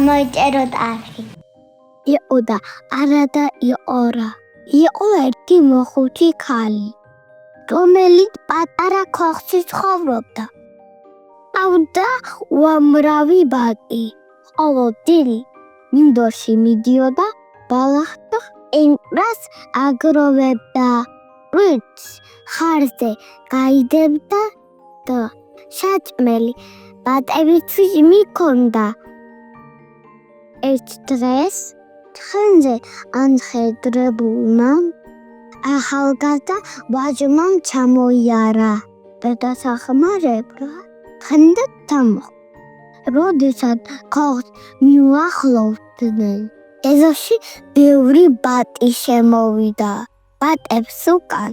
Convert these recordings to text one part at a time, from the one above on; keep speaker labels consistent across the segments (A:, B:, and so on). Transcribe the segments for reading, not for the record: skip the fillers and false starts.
A: გამოიწეროთ არხი.
B: იყო და არა და იყორა. იყო ერთი მოხუცი ქალი, რომელიც პატარა ქოხში ცხოვრობდა. ჰყავდა უამრავი ბატი. ყოველდღე მინდორში მიდიოდა, ბალახს ყინყრას აგროვებდა, ყვირს ხარზე გაიდებდა და საჭმელი ბატებისთვის მიჰქონდა. ერთ დღეს თხენზე ანხედრებულმა ახალგაზრდა ვაჟმა ჩამოიარა და დასახმარებლად თხენდა დამოყო. როდესაც ქოხს მიუახლოვდნენ, ეზოში ბევრი ბატი შემოვიდა. ბატებს უკან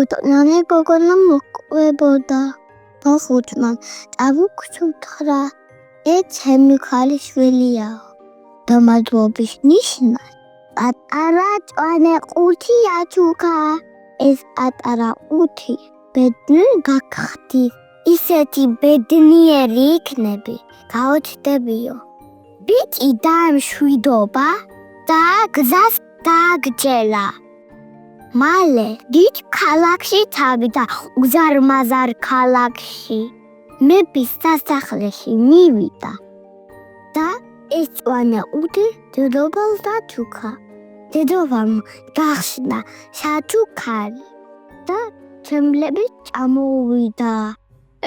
B: უტყნარი გოგონა მოკვებოდა. მოხუცმა წაბუქცუთხრა, ჩემი ქალიშვილიაო, და მადლობის ნიშნად პატარა მწვანე ყუთი აჩუქა. ეს პატარა ყუთი ბედნიერი გაგხდის, ისეთი ბედნიერი იქნები, გაუჩნდებიო. ბიჭი დაამშვიდობა და გზას გააგრძელა. მალე დიდ ქალაქში წავიდა, უზარმაზარ ქალაქში მეფის სასახლეში მივიდა და ეს მწვანე ყუთი დედოფალს აჩუქა. დედოფალმა გახსნა საჩუქარი და ჩემლები წამოუვიდა.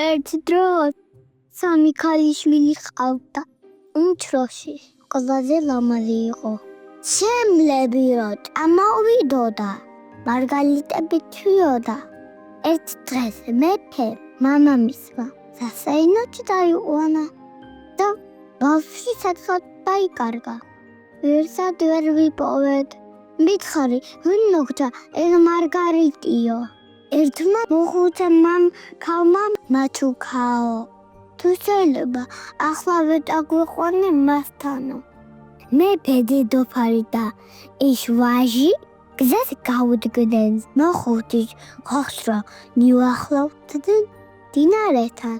B: ერთ დროს სამი ქალიშვილი ჰყავდა. უმცროსი ყველაზე ლამაზი იყო. ჩემლები რო წამოვიდოდა, მარგალიტები თვიოდა. ერთ დღეს მეფე მამამისმა სასაინოთში დაიყვანა და ბავშვი სათხად დაიკარგა. ვერსად ვერ ვიპოვეთ. მითხარი, ვინ მოგდა ეს მარგალიტიო? ერთმა მოხუცმა ქალმა მაჩუქაო. თუ შეიძლება ახლა წაგვიყვანე მასთანო. მეფე, დედოფალი და ეს ვაჟი გზას გაუდგნენ. მოხუცის ქოხს რო მიუახლოვდნენ დინარესთან.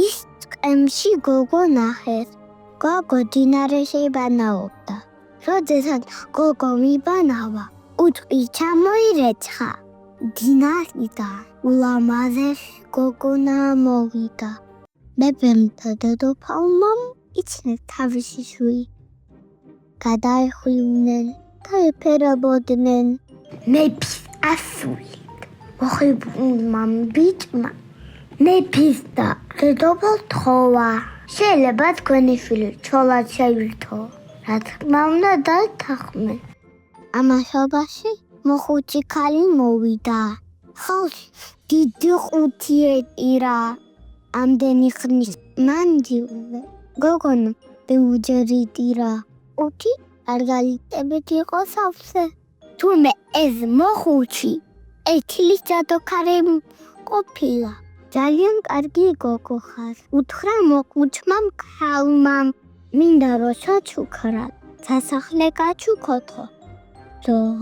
B: ის წყემში გოგო ნახეს. გოგო დინარეში იბანაობდა. როდესაც გოგო მიბანავა, უწყი ჩამოირეცხა. დინარიდან ულამაზესი გოგონა მოვიდა. მეფემ და დედოფალმა იცნეს თავისი შვილი. გადაიხვლნენ და ეფერებოდნენ. მეფის ასულით მოხიბლულმა ბიჭმა მეფის და დედოფალს თხოვა. შეიძლება თქვენი შვილი ცოლად შეივლითო. რა თქმა უნდა დათანხმდნენ. ამასობაში მოხუცი ქალი მოვიდა. ხელში დიდი ყუთი ეტირა. ამდენი ხნის მანძილზე გოგონა ბევრჯერ იტირა. ყუთი მარგალიტებით იყო სავსე. თურმე ეს მოხუცი ეთილის ჯადოქარი ყოფილა. ძალიან კარგი გოგო ხარ. უთხრა მოხუცმა ქალმა, მინდა რომ საჩუქრად სასახლე გაჩუქოთო.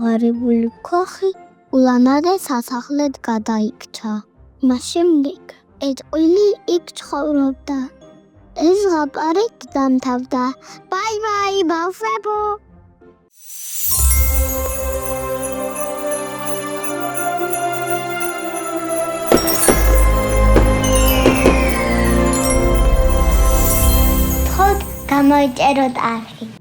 B: ღარიბული ქოხი ულამაზეს სასახლედ გადაიქცა. მას შემდეგ ეს ყველი იქ ცხოვრობდა. ეს ზღაპარი დამთავრდა. ბაი ბავშვებო! გამოიწეროთ არხი.